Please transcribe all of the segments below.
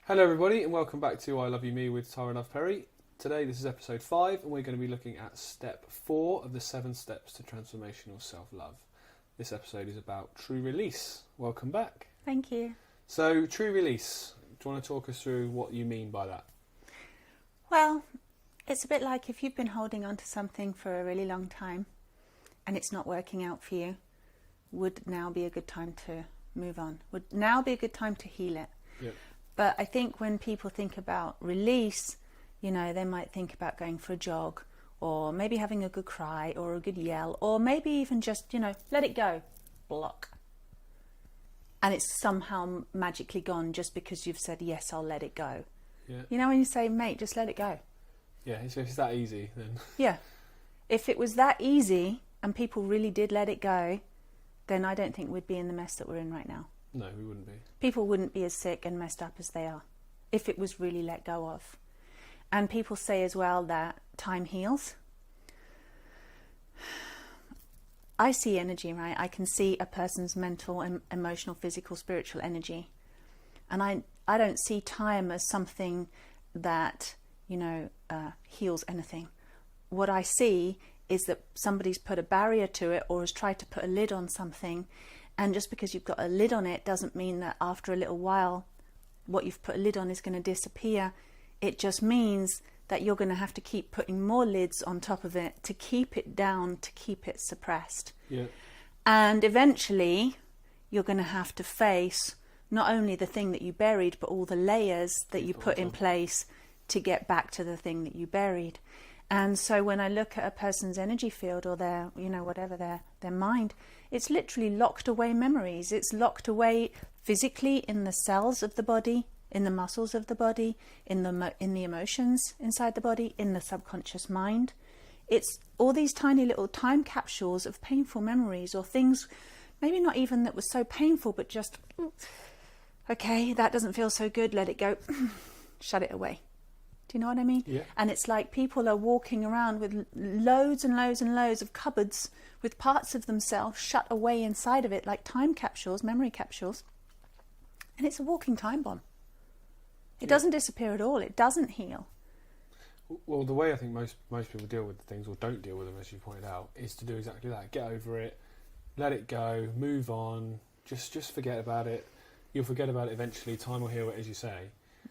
Hello everybody and welcome back to I Love You Me with Tara Love Perry. Today this is episode 5 and we're going to be looking at step 4 of the 7 steps to transformational self-love. This episode is about true release. Welcome back. Thank you. So true release, do you want to talk us through what you mean by that? Well, it's a bit like if you've been holding on to something for a really long time and it's not working out for you, would now be a good time to move on? Would now be a good time to heal it? Yep. But I think when people think about release, you know, they might think about going for a jog or maybe having a good cry or a good yell or maybe even just, you know, let it go, block. And it's somehow magically gone just because you've said, yes, I'll let it go. Yeah. You know, when you say, mate, just let it go. Yeah, if it's that easy then. Yeah. If it was that easy and people really did let it go, then I don't think we'd be in the mess that we're in right now. No, we wouldn't be. People wouldn't be as sick and messed up as they are if it was really let go of. And people say as well that time heals. I see energy, right? I can see a person's mental, emotional, physical, spiritual energy. And I don't see time as something that, you know, heals anything. What I see is that somebody's put a barrier to it or has tried to put a lid on something. And just because you've got a lid on it doesn't mean that after a little while what you've put a lid on is going to disappear. It just means that you're going to have to keep putting more lids on top of it to keep it down, to keep it suppressed. Yeah. And eventually you're going to have to face not only the thing that you buried, but all the layers that you put in place to get back to the thing that you buried. And so when I look at a person's energy field or their, you know, whatever their mind, it's literally locked away memories. It's locked away physically in the cells of the body, in the muscles of the body, in the emotions inside the body, in the subconscious mind. It's all these tiny little time capsules of painful memories or things, maybe not even that was so painful, but just, okay, that doesn't feel so good, let it go, shut it away. Do you know what I mean? Yeah. And it's like people are walking around with loads and loads and loads of cupboards with parts of themselves shut away inside of it, like time capsules, memory capsules. And it's a walking time bomb. It doesn't disappear at all. It doesn't heal. Well, the way I think most people deal with things, or don't deal with them, as you pointed out, is to do exactly that. Get over it, let it go, move on, just forget about it. You'll forget about it eventually. Time will heal it, as you say.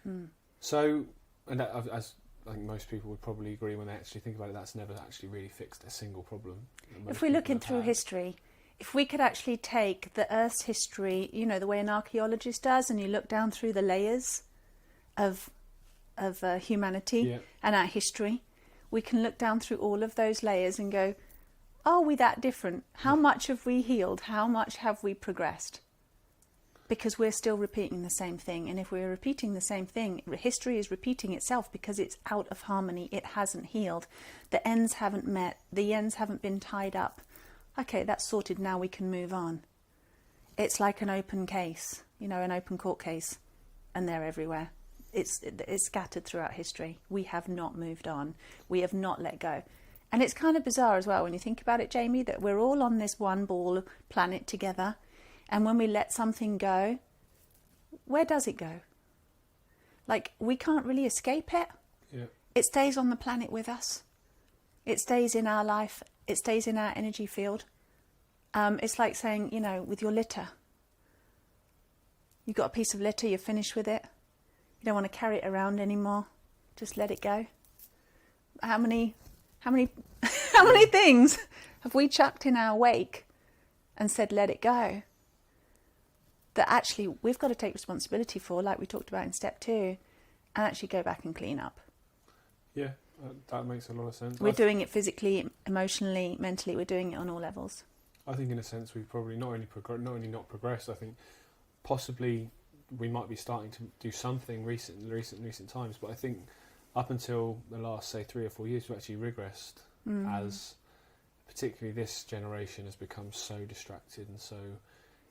Mm. So, and that, as I think most people would probably agree when they actually think about it, that's never actually really fixed a single problem. If we're looking through history, if we could actually take the Earth's history, you know, the way an archaeologist does, and you look down through the layers of humanity and our history, we can look down through all of those layers and go, are we that different? How much have we healed? How much have we progressed? Because we're still repeating the same thing. And if we're repeating the same thing, history is repeating itself because it's out of harmony. It hasn't healed. The ends haven't met. The ends haven't been tied up. Okay, that's sorted. Now we can move on. It's like an open case, you know, an open court case. And they're everywhere. It's scattered throughout history. We have not moved on. We have not let go. And it's kind of bizarre as well when you think about it, Jamie, that we're all on this one ball planet together. And when we let something go, where does it go? Like, we can't really escape it. Yeah. It stays on the planet with us. It stays in our life. It stays in our energy field. It's like saying, you know, with your litter. You've got a piece of litter, you're finished with it. You don't want to carry it around anymore. Just let it go. How many things have we chucked in our wake and said, let it go? That actually we've got to take responsibility for, like we talked about in step 2, and actually go back and clean up. Yeah, that makes a lot of sense. We're doing it physically, emotionally, mentally. We're doing it on all levels. I think in a sense we've probably not only not progressed, I think possibly we might be starting to do something recent times, but I think up until the last, say, 3 or 4 years, we've actually regressed as particularly this generation has become so distracted and so,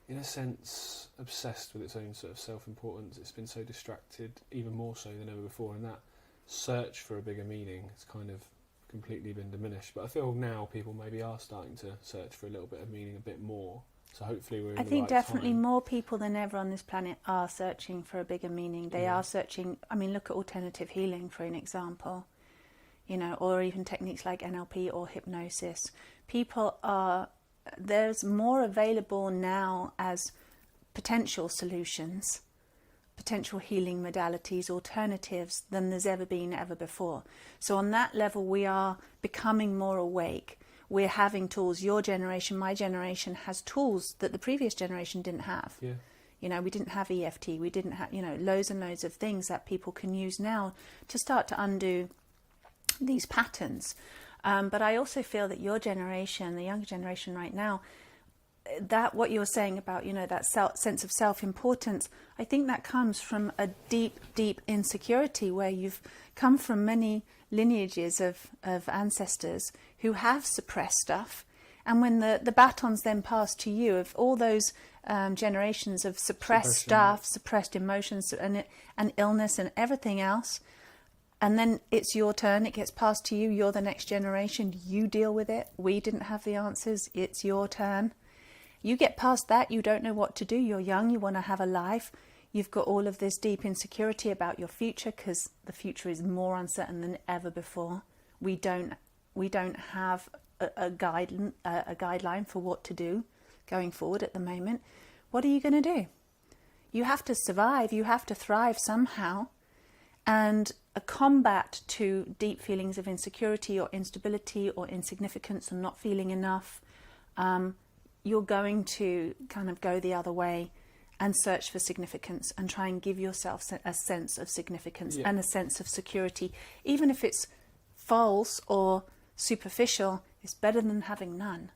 in a sense, obsessed with its own sort of self-importance. It's been so distracted, even more so than ever before, and that search for a bigger meaning has kind of completely been diminished. But I feel now people maybe are starting to search for a little bit of meaning a bit more. So hopefully we're in I the think right definitely time. more people than ever on this planet are searching for a bigger meaning. They are searching, I mean, look at alternative healing for an example, you know, or even techniques like NLP or hypnosis. There's more available now as potential solutions, potential healing modalities, alternatives than there's ever been ever before. So on that level, we are becoming more awake. We're having tools. Your generation, my generation has tools that the previous generation didn't have. Yeah. You know, we didn't have EFT. We didn't have, you know, loads and loads of things that people can use now to start to undo these patterns. But I also feel that your generation, the younger generation right now, that what you're saying about, you know, that sense of self-importance, I think that comes from a deep, deep insecurity where you've come from many lineages of ancestors who have suppressed stuff. And when the baton's then passed to you of all those generations of suppressed stuff, suppressed emotions and illness and everything else, and then it's your turn, it gets passed to you, you're the next generation, you deal with it. We didn't have the answers, it's your turn. You get past that, you don't know what to do, you're young, you want to have a life, you've got all of this deep insecurity about your future because the future is more uncertain than ever before. We don't have a guideline for what to do going forward at the moment. What are you going to do? You have to survive, you have to thrive somehow. And a combat to deep feelings of insecurity or instability or insignificance or not feeling enough, you're going to kind of go the other way and search for significance and try and give yourself a sense of significance and a sense of security. Even if it's false or superficial, it's better than having none.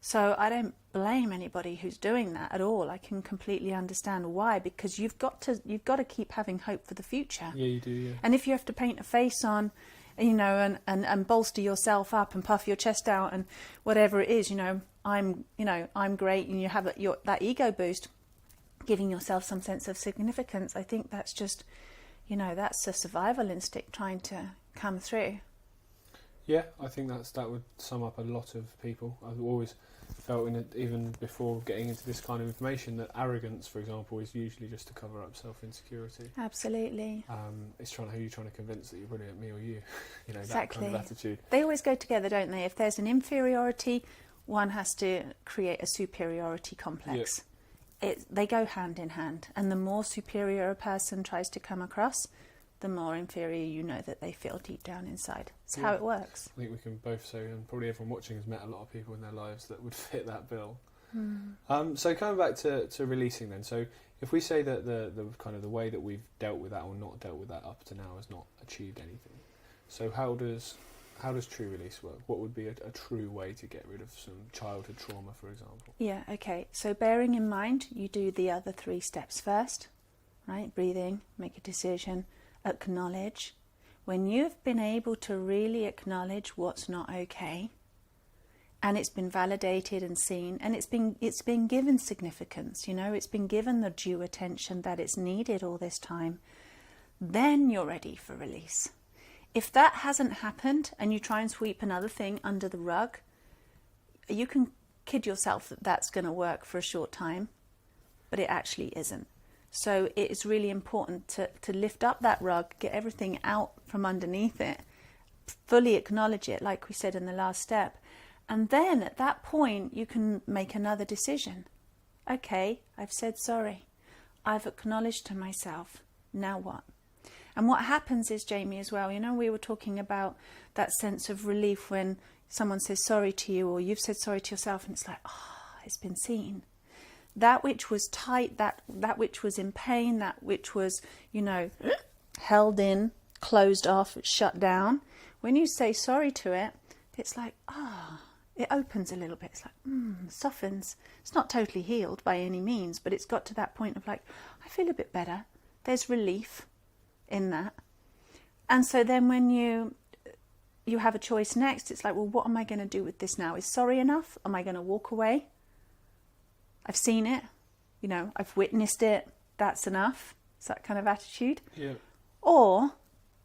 So I don't blame anybody who's doing that at all. I can completely understand why, because you've got to keep having hope for the future. Yeah, you do, yeah. And if you have to paint a face on, you know, and bolster yourself up and puff your chest out and whatever it is, I'm great, and you have that ego boost, giving yourself some sense of significance. I think that's just, that's a survival instinct trying to come through. Yeah, I think that would sum up a lot of people. I've always felt, even before getting into this kind of information, that arrogance, for example, is usually just to cover up self-insecurity. Absolutely. It's who you're trying to convince that you're brilliant, me or you. Exactly. That kind of attitude. They always go together, don't they? If there's an inferiority, one has to create a superiority complex. Yeah. They go hand in hand, and the more superior a person tries to come across, the more inferior you know that they feel deep down inside. It's how it works. I think we can both say, and probably everyone watching has met a lot of people in their lives that would fit that bill. So coming back to releasing then, so if we say that the kind of the way that we've dealt with that or not dealt with that up to now has not achieved anything, so how does true release work? What would be a true way to get rid of some childhood trauma, for example? Yeah, okay. So bearing in mind, you do the other 3 steps first, right? Breathing, make a decision, acknowledge. When you've been able to really acknowledge what's not okay, and it's been validated and seen, and it's been given significance, it's been given the due attention that it's needed all this time, then you're ready for release. If that hasn't happened and you try and sweep another thing under the rug, you can kid yourself that that's going to work for a short time, but it actually isn't. So it is really important to lift up that rug, get everything out from underneath it, fully acknowledge it, like we said in the last step. And then at that point, you can make another decision. Okay, I've said sorry. I've acknowledged to myself. Now what? And what happens is, Jamie, as well, we were talking about that sense of relief when someone says sorry to you, or you've said sorry to yourself, and it's like, it's been seen. That which was tight, that which was in pain, that which was, held in, closed off, shut down. When you say sorry to it, it's like, it opens a little bit. It's like, softens. It's not totally healed by any means, but it's got to that point of like, I feel a bit better. There's relief in that. And so then when you have a choice next, it's like, well, what am I going to do with this now? Is sorry enough? Am I going to walk away? I've seen it, I've witnessed it, that's enough. It's that kind of attitude. Yeah. Or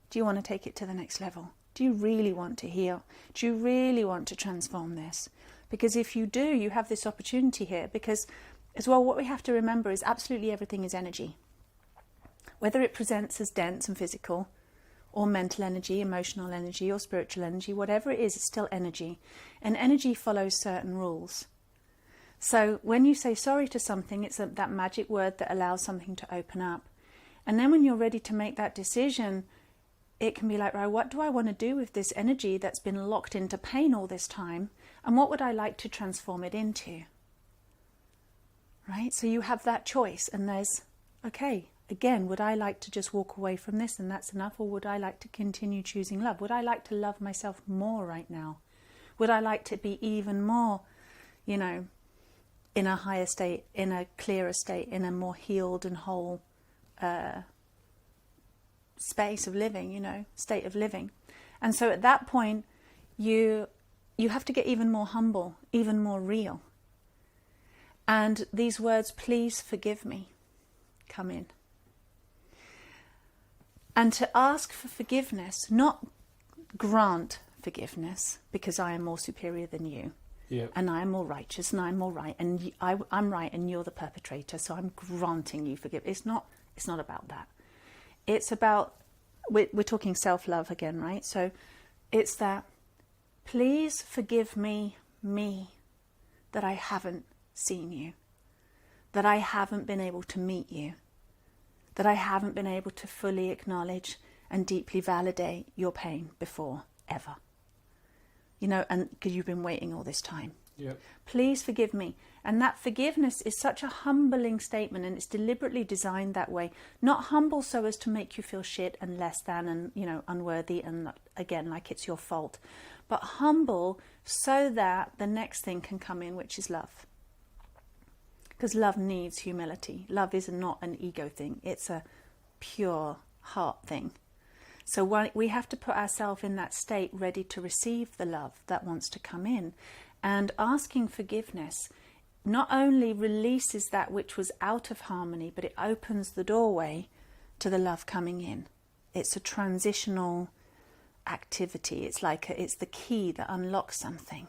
do you want to take it to the next level? Do you really want to heal? Do you really want to transform this? Because if you do, you have this opportunity here. Because as well, what we have to remember is absolutely everything is energy. Whether it presents as dense and physical, or mental energy, emotional energy, or spiritual energy, whatever it is, it's still energy. And energy follows certain rules. So when you say sorry to something, it's that magic word that allows something to open up. And then when you're ready to make that decision, it can be like, right, what do I want to do with this energy that's been locked into pain all this time? And what would I like to transform it into? Right? So you have that choice, and there's, okay, again, would I like to just walk away from this and that's enough? Or would I like to continue choosing love? Would I like to love myself more right now? Would I like to be even more, in a higher state, in a clearer state, in a more healed and whole space of living, state of living? And so at that point, you have to get even more humble, even more real. And these words, please forgive me, come in. And to ask for forgiveness, not grant forgiveness, because I am more superior than you. Yep. And I am more righteous and I'm more right, and I'm right and you're the perpetrator, so I'm granting you forgiveness. It's not about that. It's about, we're talking self-love again, right? So it's that, please forgive me, that I haven't seen you, that I haven't been able to meet you, that I haven't been able to fully acknowledge and deeply validate your pain before, ever. And because you've been waiting all this time. Yep. Please forgive me. And that forgiveness is such a humbling statement, and it's deliberately designed that way. Not humble so as to make you feel shit and less than and, unworthy and, again, like it's your fault. But humble so that the next thing can come in, which is love. Because love needs humility. Love is not an ego thing. It's a pure heart thing. So we have to put ourselves in that state ready to receive the love that wants to come in. And asking forgiveness not only releases that which was out of harmony, but it opens the doorway to the love coming in. It's a transitional activity. It's it's the key that unlocks something.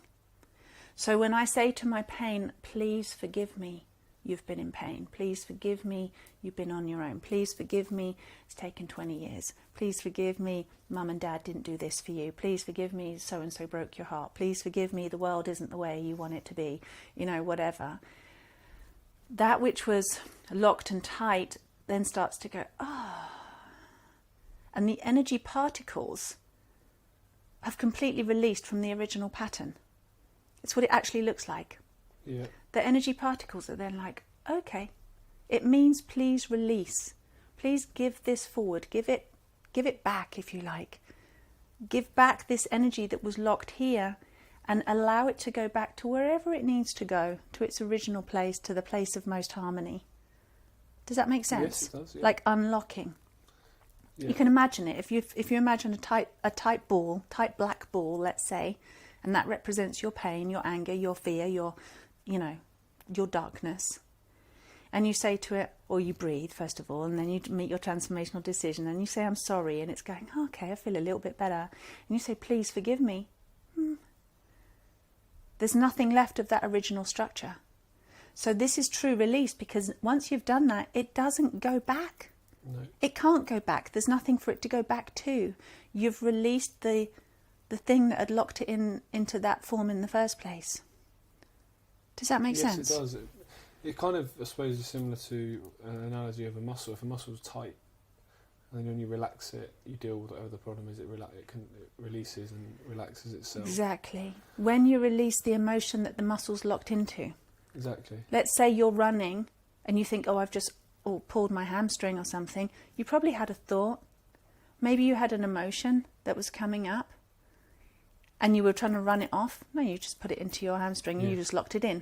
So when I say to my pain, please forgive me, you've been in pain. Please forgive me, you've been on your own. Please forgive me, it's taken 20 years. Please forgive me, mum and dad didn't do this for you. Please forgive me, so-and-so broke your heart. Please forgive me, the world isn't the way you want it to be. Whatever. That which was locked and tight then starts to go, and the energy particles have completely released from the original pattern. It's what it actually looks like. Yeah. The energy particles are then like, okay, it means please release. Please give this forward. Give it back, if you like. Give back this energy that was locked here and allow it to go back to wherever it needs to go, to its original place, to the place of most harmony. Does that make sense? Yes, it does, yeah. Like unlocking. Yeah. You can imagine it. If you imagine a tight black ball, let's say, and that represents your pain, your anger, your fear, your darkness. And you say to it, or you breathe first of all, and then you meet your transformational decision, and you say, I'm sorry, and it's going, okay, I feel a little bit better. And you say, please forgive me. There's nothing left of that original structure. So this is true release, because once you've done that, it doesn't go back. No. It can't go back. There's nothing for it to go back to. You've released the thing that had locked it into that form in the first place. Does that make sense? Yes, it does. It kind of, I suppose, is similar to an analogy of a muscle. If a muscle's tight, and then when you relax it, you deal with whatever the problem is. It releases and relaxes itself. Exactly. When you release the emotion that the muscle's locked into. Exactly. Let's say you're running and you think, I've just pulled my hamstring or something. You probably had a thought. Maybe you had an emotion that was coming up and you were trying to run it off. No, you just put it into your hamstring and you just locked it in.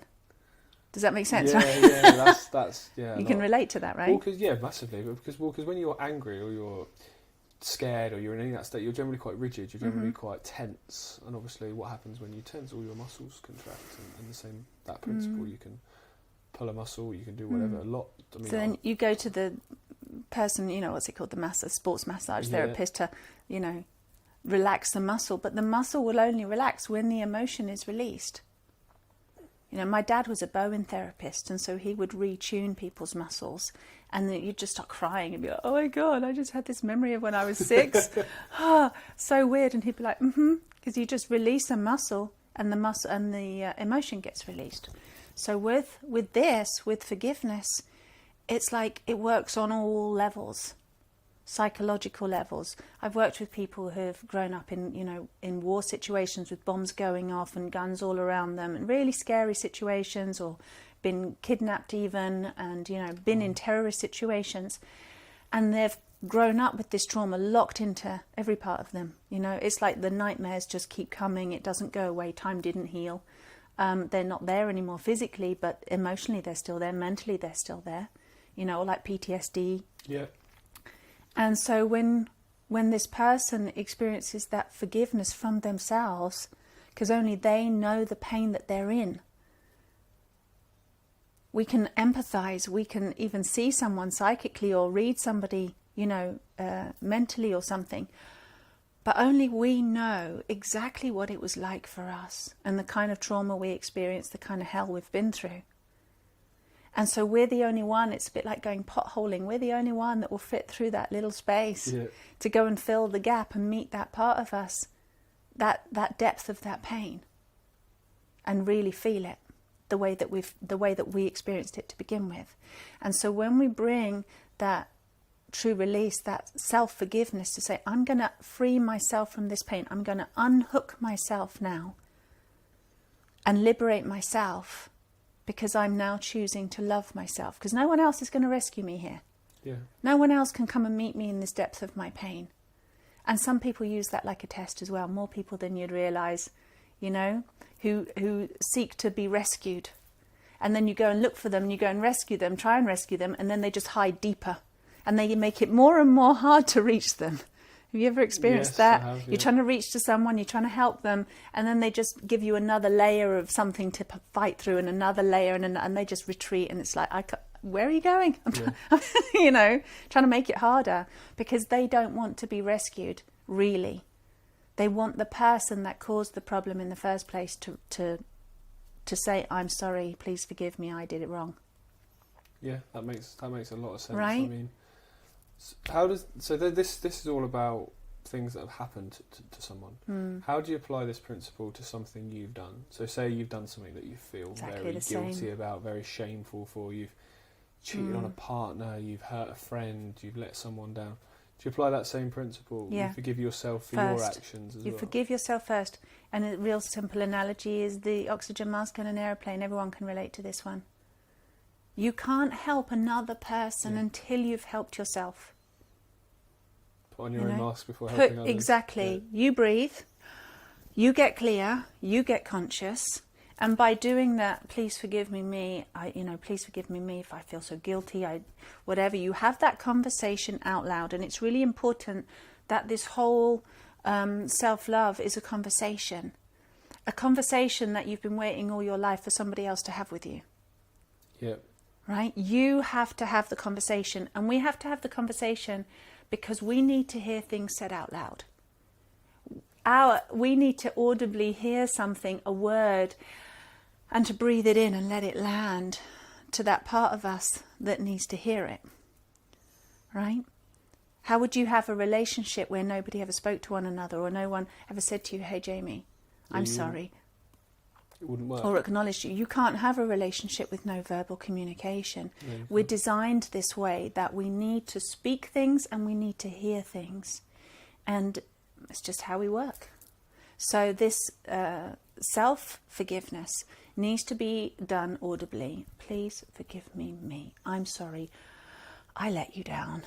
Does that make sense? Yeah, that's You can relate to that, right? Well, massively. But because when you're angry or you're scared or you're in any of that state, you're generally quite rigid. You're generally quite tense. And obviously, what happens when you tense? All your muscles contract. And the same that principle. You can pull a muscle. You can do whatever. A lot. So then you go to the person. What's it called? The sports massage therapist to, relax the muscle. But the muscle will only relax when the emotion is released. You know, my dad was a Bowen therapist, and so he would retune people's muscles, and then you'd just start crying and be like, oh my God, I just had this memory of when I was 6. So weird. And he'd be like, because you just release a muscle, and the emotion gets released. So with forgiveness, it's like it works on all levels, psychological levels. I've worked with people who have grown up in war situations with bombs going off and guns all around them, and really scary situations, or been kidnapped even, and been in terrorist situations, and they've grown up with this trauma locked into every part of them. It's like the nightmares just keep coming. It doesn't go away. Time didn't heal. They're not there anymore physically, but emotionally they're still there. Mentally they're still there. Or like PTSD. Yeah. And so when this person experiences that forgiveness from themselves, because only they know the pain that they're in, we can empathize. We can even see someone psychically, or read somebody, mentally or something. But only we know exactly what it was like for us, and the kind of trauma we experienced, the kind of hell we've been through. And so we're the only one, it's a bit like going potholing, we're the only one that will fit through that little space to go and fill the gap and meet that part of us, that depth of that pain, and really feel it the way that we experienced it to begin with. And so when we bring that true release, that self-forgiveness, to say, I'm going to free myself from this pain, I'm going to unhook myself now and liberate myself, because I'm now choosing to love myself, because no one else is going to rescue me here. Yeah. No one else can come and meet me in this depth of my pain. And some people use that like a test as well, more people than you'd realise, who seek to be rescued. And then you go and look for them, and you go and rescue them, try and rescue them, and then they just hide deeper. And they make it more and more hard to reach them. Have you ever experienced that? I have, yeah. You're trying to reach to someone, you're trying to help them, and then they just give you another layer of something to fight through, and another layer, and they just retreat, and it's like, where are you going? Trying to make it harder, because they don't want to be rescued, really. They want the person that caused the problem in the first place to say, I'm sorry, please forgive me, I did it wrong. Yeah, that makes a lot of sense. Right? I mean, this is all about things that have happened to someone. How do you apply this principle to something you've done? So say you've done something that you feel exactly very guilty about, very shameful for. You've cheated on a partner, you've hurt a friend, you've let someone down. Do you apply that same principle? Yeah. You forgive yourself for First, your actions as well. You forgive yourself first. And a real simple analogy is the oxygen mask on an aeroplane. Everyone can relate to this one. You can't help another person until you've helped yourself. Put on your own mask before helping others. Exactly. Yeah. You breathe, you get clear, you get conscious, and by doing that, please forgive me, please forgive me if I feel so guilty, whatever. You have that conversation out loud, and it's really important that this whole self-love is a conversation that you've been waiting all your life for somebody else to have with you. Yeah. Right? You have to have the conversation, and we have to have the conversation because we need to hear things said out loud. We need to audibly hear something, a word, and to breathe it in and let it land to that part of us that needs to hear it. Right? How would you have a relationship where nobody ever spoke to one another, or no one ever said to you, hey Jamie, I'm sorry? It wouldn't work. Or acknowledged you. You can't have a relationship with no verbal communication. No, we're designed this way, that we need to speak things and we need to hear things. And it's just how we work. So this self-forgiveness needs to be done audibly. Please forgive me. I'm sorry. I let you down.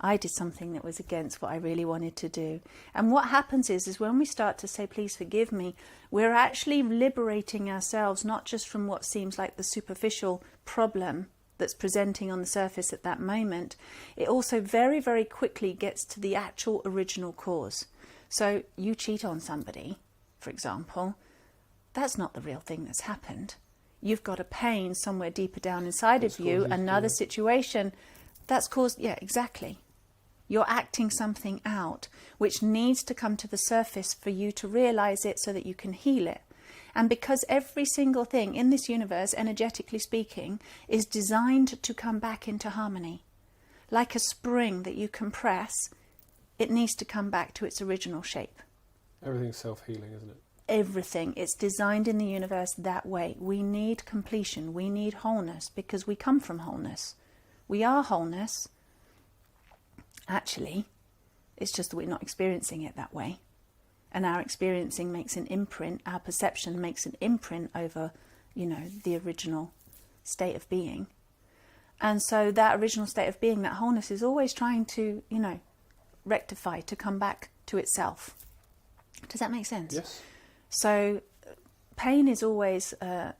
I did something that was against what I really wanted to do. And what happens is when we start to say, please forgive me, we're actually liberating ourselves, not just from what seems like the superficial problem that's presenting on the surface at that moment. It also very, very quickly gets to the actual original cause. So you cheat on somebody, for example, that's not the real thing that's happened. You've got a pain somewhere deeper down inside of you, another situation that's caused, exactly. You're acting something out which needs to come to the surface for you to realize it so that you can heal it. And because every single thing in this universe, energetically speaking, is designed to come back into harmony. Like a spring that you compress, it needs to come back to its original shape. Everything's self-healing, isn't it? Everything. It's designed in the universe that way. We need completion. We need wholeness because we come from wholeness. We are wholeness. Actually, it's just that we're not experiencing it that way. And our experiencing makes an imprint, our perception makes an imprint over, the original state of being. And so that original state of being, that wholeness, is always trying to, rectify, to come back to itself. Does that make sense? Yes. So pain is always,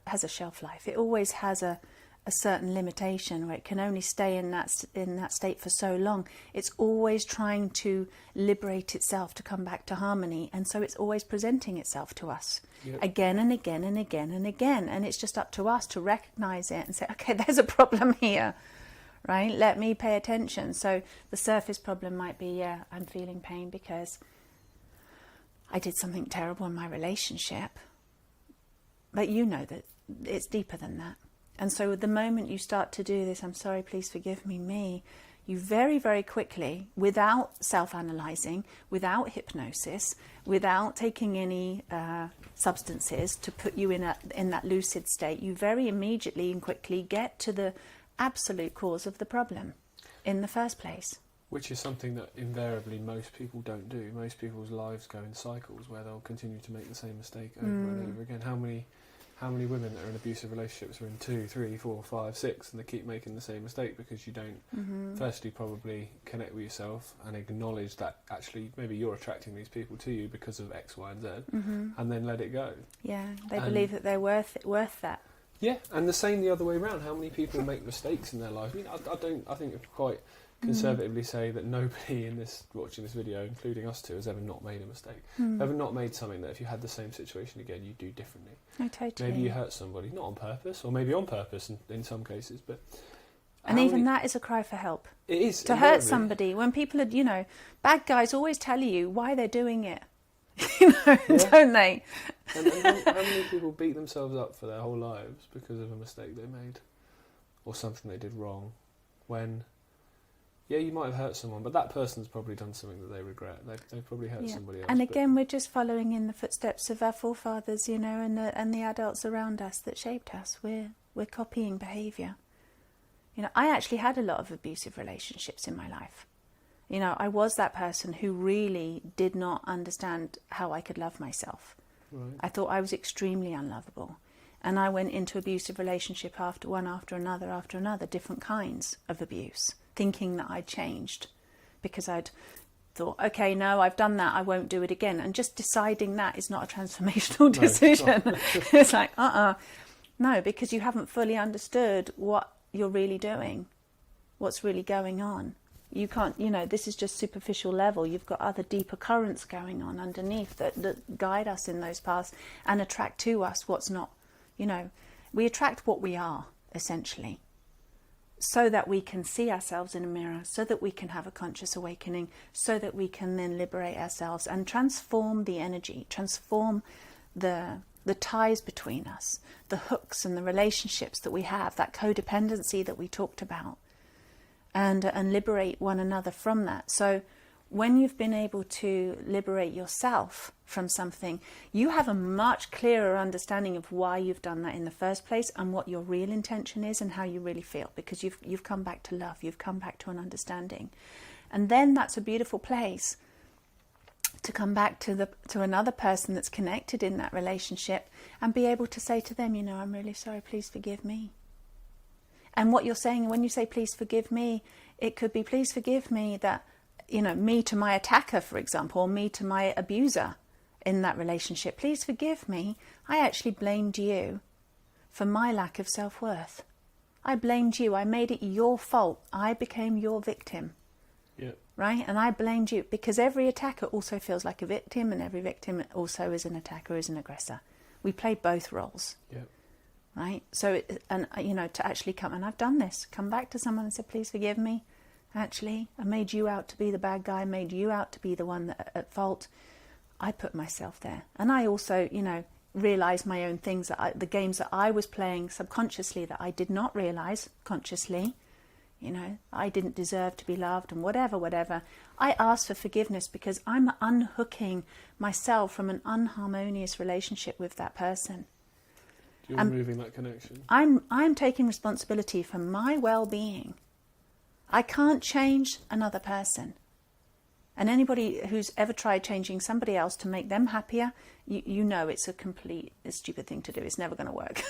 has a shelf life. It always has a certain limitation where it can only stay in that state for so long. It's always trying to liberate itself, to come back to harmony. And so it's always presenting itself to us again and again and again and again. And it's just up to us to recognize it and say, okay, there's a problem here, right? Let me pay attention. So the surface problem might be, I'm feeling pain because I did something terrible in my relationship. But you know that it's deeper than that. And so the moment you start to do this, I'm sorry, please forgive me, you very, very quickly, without self-analyzing, without hypnosis, without taking any substances to put you in that lucid state, you very immediately and quickly get to the absolute cause of the problem in the first place. Which is something that invariably most people don't do. Most people's lives go in cycles where they'll continue to make the same mistake over and over again. How many women that are in abusive relationships are in 2, 3, 4, 5, 6 and they keep making the same mistake because you don't firstly probably connect with yourself and acknowledge that actually maybe you're attracting these people to you because of X, Y and Z and then let it go. Yeah, they believe that they're worth that. Yeah, and the same the other way around. How many people make mistakes in their life? I mean, I think it's quite conservatively say that nobody watching this video, including us two, has ever not made a mistake. Ever not made something that if you had the same situation again, you'd do differently. No, totally. Maybe you hurt somebody, not on purpose, or maybe on purpose in some cases, but... And even that is a cry for help. It is. To hurt somebody. When people are, bad guys always tell you why they're doing it. Don't they? And how many people beat themselves up for their whole lives because of a mistake they made? Or something they did wrong, when... Yeah, you might have hurt someone, but that person's probably done something that they regret. They've probably hurt somebody else. And again, we're just following in the footsteps of our forefathers, and the adults around us that shaped us. We're copying behaviour. I actually had a lot of abusive relationships in my life. I was that person who really did not understand how I could love myself. Right. I thought I was extremely unlovable. And I went into abusive relationship after another, different kinds of abuse, thinking that I'd changed because I'd thought, okay, no, I've done that, I won't do it again. And just deciding that is not a transformational decision. It's like, no, because you haven't fully understood what you're really doing, what's really going on. You can't, this is just superficial level. You've got other deeper currents going on underneath that guide us in those paths and attract to us what's not. We attract what we are, essentially, so that we can see ourselves in a mirror, so that we can have a conscious awakening, so that we can then liberate ourselves and transform the energy, transform the ties between us, the hooks and the relationships that we have, that codependency that we talked about, and liberate one another from that. So when you've been able to liberate yourself from something, you have a much clearer understanding of why you've done that in the first place and what your real intention is and how you really feel, because you've come back to love, you've come back to an understanding. And then that's a beautiful place to come back to another person that's connected in that relationship and be able to say to them, I'm really sorry, please forgive me. And what you're saying when you say please forgive me, it could be please forgive me that me to my attacker, for example, or me to my abuser in that relationship. Please forgive me. I actually blamed you for my lack of self-worth. I blamed you. I made it your fault. I became your victim. Yeah. Right? And I blamed you because every attacker also feels like a victim and every victim also is an attacker, is an aggressor. We play both roles. Yeah. Right? So, to actually come, and I've done this, come back to someone and say, please forgive me. Actually, I made you out to be the bad guy, made you out to be the one that at fault. I put myself there. And I also, realize my own things, the games that I was playing subconsciously that I did not realize consciously. I didn't deserve to be loved and whatever. I asked for forgiveness because I'm unhooking myself from an unharmonious relationship with that person. You're removing that connection. I'm taking responsibility for my well-being. I can't change another person. And anybody who's ever tried changing somebody else to make them happier, you know it's a complete stupid thing to do. It's never going to work.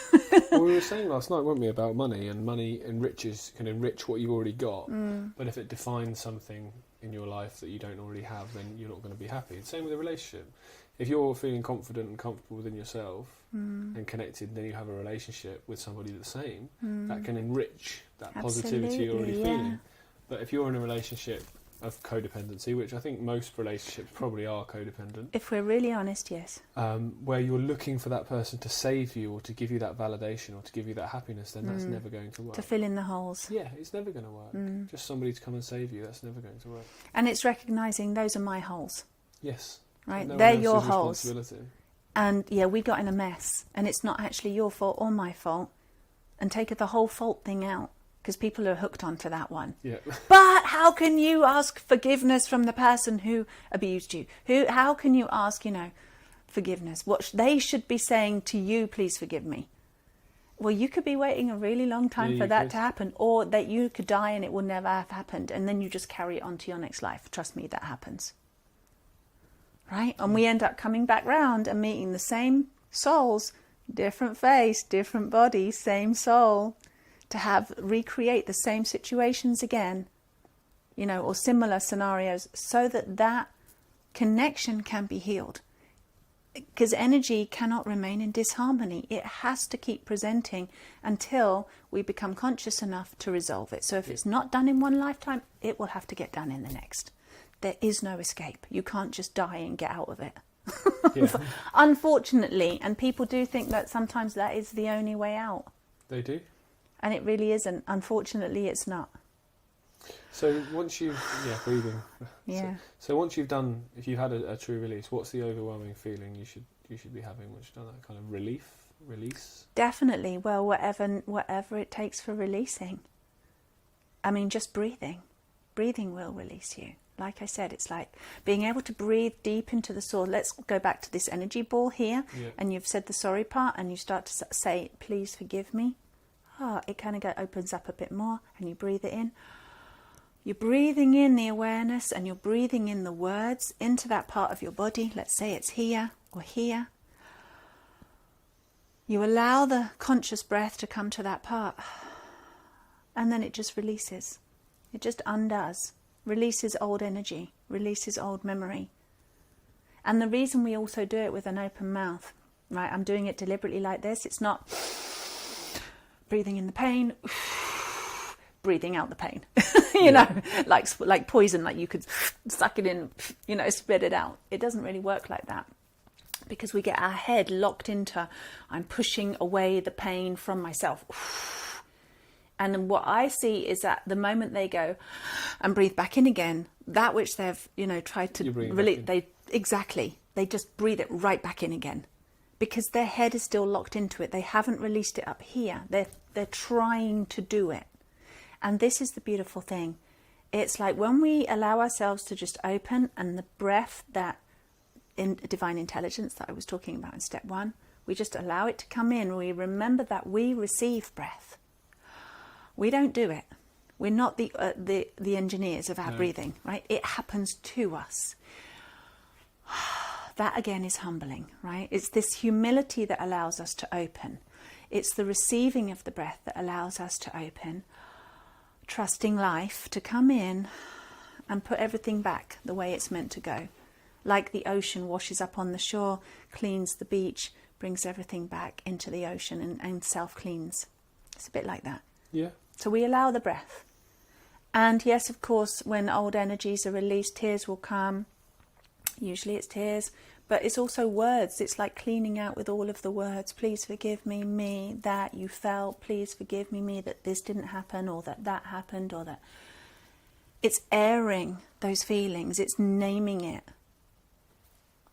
Well, we were saying last night, weren't we, about money, and money can enrich what you've already got. But if it defines something in your life that you don't already have, then you're not going to be happy. Same with a relationship. If you're feeling confident and comfortable within yourself and connected, then you have a relationship with somebody the same, that can enrich that positivity you're already feeling. But if you're in a relationship of codependency, which I think most relationships probably are codependent. If we're really honest, yes. Where you're looking for that person to save you or to give you that validation or to give you that happiness, then that's never going to work. To fill in the holes. Yeah, it's never going to work. Just somebody to come and save you, that's never going to work. And it's recognising those are my holes. Yes. Right, they're your holes. And we got in a mess, and it's not actually your fault or my fault. And take the whole fault thing out. Because people are hooked onto that one. Yeah. But how can you ask forgiveness from the person who abused you? How can you ask, forgiveness? What they should be saying to you, please forgive me. Well, you could be waiting a really long time for that to happen, or that you could die and it will never have happened, and then you just carry it on to your next life. Trust me, that happens. Right? And we end up coming back round and meeting the same souls, different face, different body, same soul, to recreate the same situations again, or similar scenarios, so that connection can be healed. Because energy cannot remain in disharmony. It has to keep presenting until we become conscious enough to resolve it. So if it's not done in one lifetime, it will have to get done in the next. There is no escape. You can't just die and get out of it. Unfortunately, and people do think that sometimes that is the only way out. They do. And it really isn't. Unfortunately, it's not. So once you've, breathing. Yeah. So once you've done, if you've had a true release, what's the overwhelming feeling you should be having once you've done that kind of release? Definitely. Well, whatever it takes for releasing. I mean, just breathing. Breathing will release you. Like I said, it's like being able to breathe deep into the soul. Let's go back to this energy ball here. Yeah. And you've said the sorry part, and you start to say, please forgive me. It kind of opens up a bit more, and you breathe it in. You're breathing in the awareness, and you're breathing in the words into that part of your body. Let's say it's here or here. You allow the conscious breath to come to that part, and then it just releases. It just undoes, releases old energy, releases old memory. And the reason we also do it with an open mouth, right? I'm doing it deliberately like this. It's not breathing in the pain, breathing out the pain, like poison, like you could suck it in, spit it out. It doesn't really work like that, because we get our head locked into, I'm pushing away the pain from myself. And what I see is that the moment they go and breathe back in again, that which they've, tried to release, they just breathe it right back in again. Because their head is still locked into it. They haven't released it up here. They're trying to do it. And this is the beautiful thing. It's like when we allow ourselves to just open, and the breath, that in divine intelligence that I was talking about in step 1, we just allow it to come in. We remember that we receive breath. We don't do it. We're not the engineers of our breathing, right? It happens to us. That again is humbling, right? It's this humility that allows us to open. It's the receiving of the breath that allows us to open, trusting life to come in and put everything back the way it's meant to go. Like the ocean washes up on the shore, cleans the beach, brings everything back into the ocean and self-cleans. It's a bit like that. Yeah. So we allow the breath. And yes, of course, when old energies are released, tears will come. Usually it's tears, but it's also words. It's like cleaning out with all of the words. Please forgive me, that you felt. Please forgive me, that this didn't happen, or that happened, or that. It's airing those feelings. It's naming it,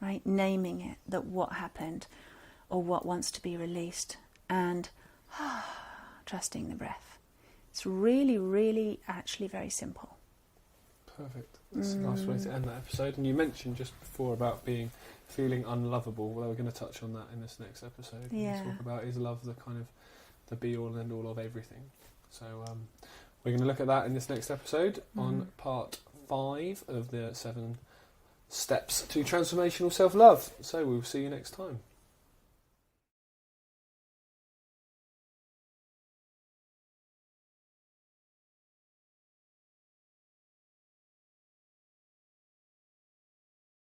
right? Naming it, that what happened. or what wants to be released, and trusting the breath. It's really, really actually very simple. Perfect. That's a nice way to end that episode. And you mentioned just before about feeling unlovable. Well, we're going to touch on that in this next episode. Yeah. We'll talk about, is love the kind of the be all and end all of everything? So we're going to look at that in this next episode on part 5 of the 7 steps to transformational self-love. So we'll see you next time.